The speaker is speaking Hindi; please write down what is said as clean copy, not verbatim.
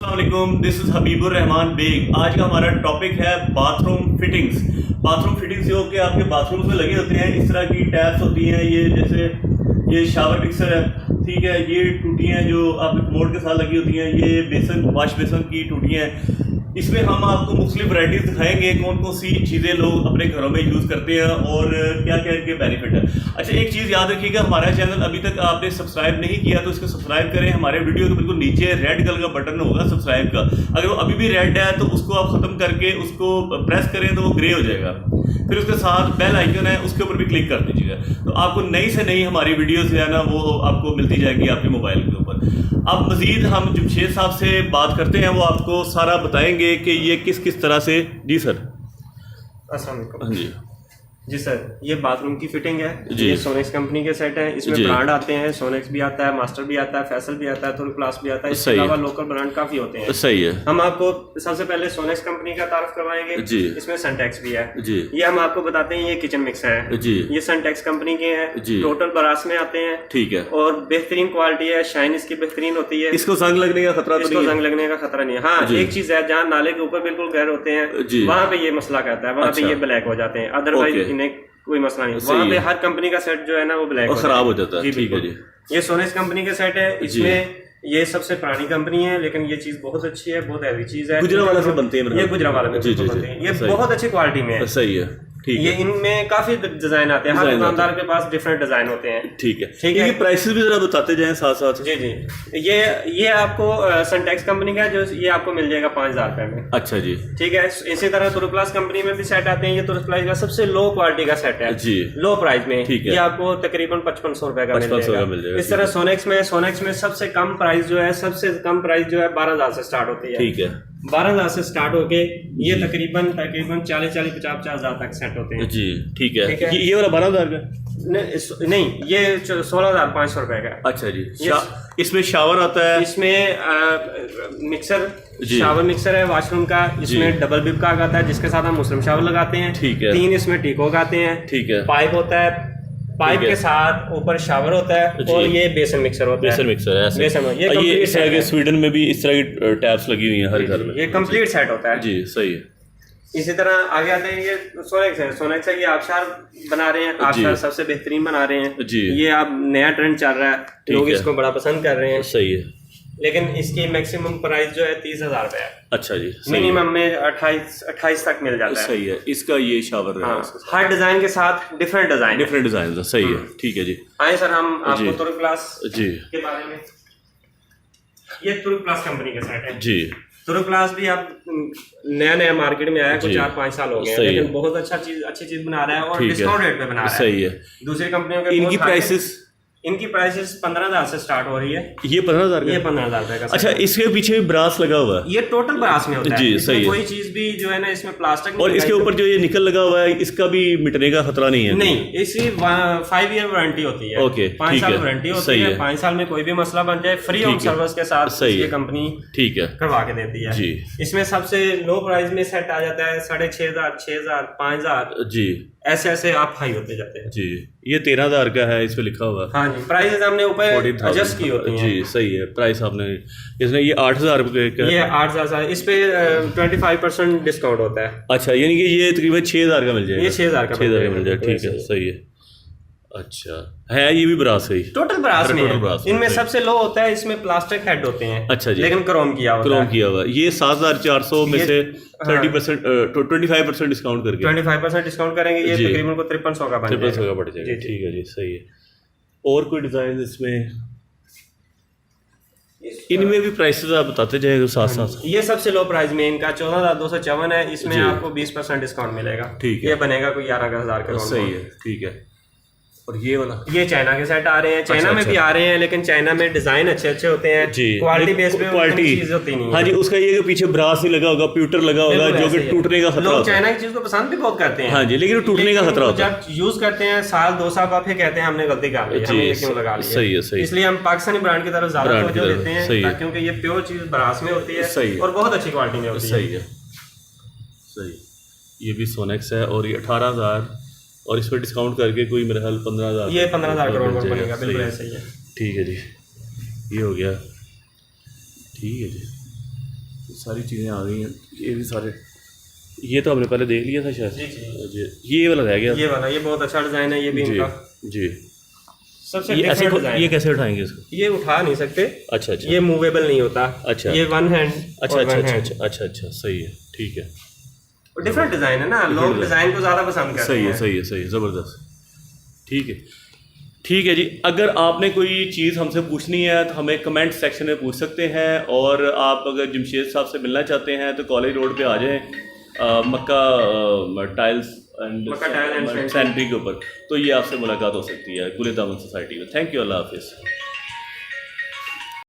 अस्सलामुअलैकुम, दिस इज़ हबीबुर रहमान बेग। आज का हमारा टॉपिक है बाथरूम फिटिंग्स। बाथरूम फिटिंग्स जो कि आपके बाथरूम्स में लगे होते हैं, इस तरह की टैप्स होती हैं, ये जैसे ये शावर मिक्सर है, ठीक है, ये टूटियाँ जो आपके कमोड के साथ लगी होती हैं, ये बेसन वॉश बेसन की टूटियाँ हैं। इसमें हम आपको मुख्तलिफ वैराइटीज़ दिखाएंगे कौन कौन सी चीज़ें लोग अपने घरों में यूज़ करते हैं और क्या क्या इनके बेनिफिट है। अच्छा, एक चीज़ याद रखिएगा, हमारा चैनल अभी तक आपने सब्सक्राइब नहीं किया तो इसको सब्सक्राइब करें। हमारे वीडियो के बिल्कुल नीचे रेड कलर का बटन होगा सब्सक्राइब का, अगर वो अभी भी रेड है तो उसको आप ख़त्म करके उसको प्रेस करें तो वो ग्रे हो जाएगा। फिर उसके साथ बेल आइकन है, उसके ऊपर भी क्लिक कर दीजिएगा, तो आपको नई से नई हमारी वीडियो जो है ना वो आपको मिलती जाएगी आपके मोबाइल के ऊपर। अब मज़ीद हम जमशेद साहब से बात करते हैं, वो आपको सारा बताएंगे कि ये किस किस तरह से। जी सर। अस्सलाम वालेकुम। हाँ जी जी सर, ये बाथरूम की फिटिंग है। जी। ये सोनेक्स कंपनी के सेट हैं। इसमें ब्रांड आते हैं, सोनेक्स भी आता है, मास्टर भी आता है, फैसल भी आता है, थोड़ी क्लास भी आता है। इसके अलावा लोकल ब्रांड काफी होते हैं। सही है। हम आपको सबसे पहले सोनेक्स कंपनी का तारुफ करवाएंगे जी। इसमें सनटेक्स भी है जी। ये हम आपको बताते हैं, ये किचन मिक्सर है जी। ये सनटेक्स कंपनी के हैं जी। टोटल ब्रास में आते हैं, ठीक है, और बेहतरीन क्वालिटी है, शाइन इसकी बेहतरीन होती है। इसको जंग लगने का खतरा तो इसको नहीं है? जंग लगने का खतरा नहीं है। हाँ, एक चीज है, जहाँ नाले के ऊपर बिल्कुल घर होते हैं जी। वहाँ पे ये मसला कहता है, वहाँ पे ये ब्लैक हो जाते हैं, अदरवाइज इन्हें कोई मसला नहीं। वहाँ पे हर कंपनी का सेट जो है ना वो ब्लैक खराब हो जाता है। ठीक है जी। ये सोनेक्स कंपनी का सेट है। इसमें ये सबसे पुरानी कंपनी है, लेकिन ये चीज बहुत अच्छी है, बहुत हैवी चीज है। गुजरावाला से बनते हैं ये गुजरावाला में बनते हैं, ये बहुत अच्छी क्वालिटी में है। सही है। ठीक ये है। इनमें काफी डिजाइन आते हैं, हर दुकानदार के पास डिफरेंट डिजाइन होते हैं। ठीक है। ठीक है। ये प्राइसेस भी जरा बताते जाएं साथ साथ। जी जी। ये आपको सनटेक्स कंपनी का जो ये आपको मिल जाएगा 5,000 रुपए में। अच्छा जी। ठीक है। इसी तरह तुरुप्लास कंपनी में भी सेट आते हैं। ये तुरुप्लास का सबसे लो क्वालिटी का सेट है जी, लो प्राइस में। ठीक है। ये आपको तकरीबन 5500 रुपए का मिल 5500 मिल जाएगा। जाएगा। इस तरह सोनेक्स में सबसे कम प्राइस जो है, सबसे कम प्राइस जो है 12,000 से स्टार्ट होती है। ठीक है। 12,000 से स्टार्ट होके ये तकरीबन 40,000-50,000 तक सेट होते हैं। जी ठीक है। ठीक है। ये वाला 12,000 का नहीं, ये 16,500 रुपए का है। अच्छा जी। इसमें शावर आता है, इसमें मिक्सर, शावर मिक्सर है वॉशरूम का। इसमें डबल बिप का आता है जिसके साथ हम मुस्लिम शावर लगाते हैं। ठीक है। 3 इसमें टीकोक आते हैं। ठीक है। पाइप होता है, पाइप के साथ ऊपर शावर होता है, और ये बेसन मिक्सर होता है। बेसन मिक्सर है ऐसे। बेसन ये इस तरह के स्वीडन में भी इस तरह की टैप्स लगी हुई हैं हर घर में। ये कंप्लीट सेट होता है जी। सही है। इसी तरह आगे आते हैं, ये सोनेक्स है। सोनेक्स है, ये आबशार बना रहे हैं, आबशार सबसे बेहतरीन बना रहे हैं जी। ये अब नया ट्रेंड चल रहा है, लोग इसको बड़ा पसंद कर रहे हैं। सही है। लेकिन इसकी मैक्सिमम प्राइस जो है 30,000 रुपए है। अच्छा जी। मिनिमम में 28 तक मिल जाता है। सही है। इसका ये शावर है। हाँ, हर डिजाइन के साथ डिफरेंट डिजाइन। सही है। ठीक है जी। आए सर, हम आपको तुर्क प्लस जी के बारे में, ये तुर्क प्लस कंपनी का सेट है जी। तुर्क प्लस भी अब नया मार्केट में आया, कुछ 4-5 साल हो गए, लेकिन बहुत अच्छी चीज बना रहा है, और डिस्काउंट रेट पे बना रहा है। सही है। दूसरी कंपनियों के इनकी प्राइसेस 15,000 से स्टार्ट हो रही है। ये 15,000 का? ये 15,000 रुपए का। अच्छा, इसके पीछे ब्रास लगा हुआ है? ये टोटल ब्रास में होता है जी। सही है। कोई चीज भी जो है ना इसमें प्लास्टिक, और इसके ऊपर जो ये निकल लगा हुआ है, इसका भी मिटने का खतरा नहीं है? नहीं, इसकी 5 ईयर वारंटी होती है। ओके, 5 साल वारंटी होती है। 5 साल में कोई भी मसला बन जाए, फ्री होम सर्विस के साथ ये कंपनी ठीक है करवा के देती है जी। इसमें सबसे लो प्राइस में सेट आ जाता है 6,500, 6,000, 5,000 जी। ऐसे आप हाई होते जाते हैं जी। ये 13,000 का है, इस पे लिखा हुआ है। हाँ जी, प्राइस हमने ऊपर एडजस्ट की होती है। जी। सही है। प्राइस आपने इसने ये 8,000 रुपये का, ये 8,000, इस पे 25% डिस्काउंट होता है। अच्छा, यानी कि ये तकरीबन 6,000 का मिल जाएगा। ये 6,000 का मिल जाएगा। ठीक है। सही है। अच्छा है, ये भी ब्रास है? टोटल ब्रास में है। ब्रास इनमें सबसे लो होता है, इसमें प्लास्टिक हेड होते हैं। अच्छा जी। लेकिन क्रोम किया हुआ। ये 7,400 में से 30% 25% डिस्काउंट करके 25% डिस्काउंट करेंगे। ये तकरीबन को 5300 का पड़ जाएगा। ठीक है जी। सही है। और कोई डिजाइन इसमें? इनमें भी प्राइसेस आप बताते जाएंगे साथ साथ। ये सबसे लो प्राइस में इनका 14,254 है। इसमें आपको 20% डिस्काउंट मिलेगा। ठीक है। ये बनेगा कोई 11,000 का। सही है। ठीक है। और ये वाला, ये चाइना के सेट आ रहे हैं, चाइना में भी आ रहे हैं, लेकिन चाइना में डिजाइन अच्छे होते हैं जी। क्वालिटी बेस पे क्वालिटी चीज होती नहीं है। हाँ जी। उसका ये पीछे ब्रास ही लगा होगा, प्यूटर लगा होगा, जो कि टूटने का खतरा होता है। चाइना की चीज को पसंद भी बहुत करते हैं। हाँ जी, लेकिन टूटने का खतरा होता है। जब यूज करते हैं 1-2 साल बाद फिर कहते हैं हमने गलती कर ली, हमने क्यों लगा ली। सही है। सही। इसलिए हम पाकिस्तानी ब्रांड की तरफ ज्यादा तवज्जो देते हैं, क्योंकि ये प्योर चीज ब्रास में होती है और बहुत अच्छी क्वालिटी में होती है। सही है। सही। ये भी सोनेक्स है, और ये 18,000, और इस पर डिस्काउंट करके कोई मेरे ख्याल 15,000, ये 15,000 करोड़ बनेगा। बिल्कुल ऐसा ही है। ठीक है जी। ये हो गया। ठीक है जी। सारी चीज़ें आ गई हैं, ये भी सारे, ये तो हमने पहले देख लिया था शायद। जी जी जी, ये वाला रह गया। ये वाला, ये बहुत अच्छा डिज़ाइन है, ये भी इनका जी। सबसे ये ऐसे डिफरेंट, ये कैसे उठाएंगे इसको? ये उठा नहीं सकते। अच्छा अच्छा, ये मूवेबल नहीं होता। अच्छा, ये वन हैंड। अच्छा अच्छा अच्छा अच्छा अच्छा अच्छा, सही है, ठीक है। डिफरेंट डिज़ाइन है ना, लोग डिज़ाइन को ज़्यादा पसंद करते हैं। सही है सही है सही है, ज़बरदस्त, ठीक है ठीक है जी। अगर आपने कोई चीज़ हमसे पूछनी है तो हमें कमेंट सेक्शन में पूछ सकते हैं, और आप अगर जमशेद साहब से मिलना चाहते हैं तो कॉलेज रोड पे आ जाएं, मक्का टाइल्स एंड सैनिटरी के ऊपर, तो ये आपसे मुलाकात हो सकती है गुलिस्तान सोसाइटी में। थैंक यू, अल्लाह हाफिज़।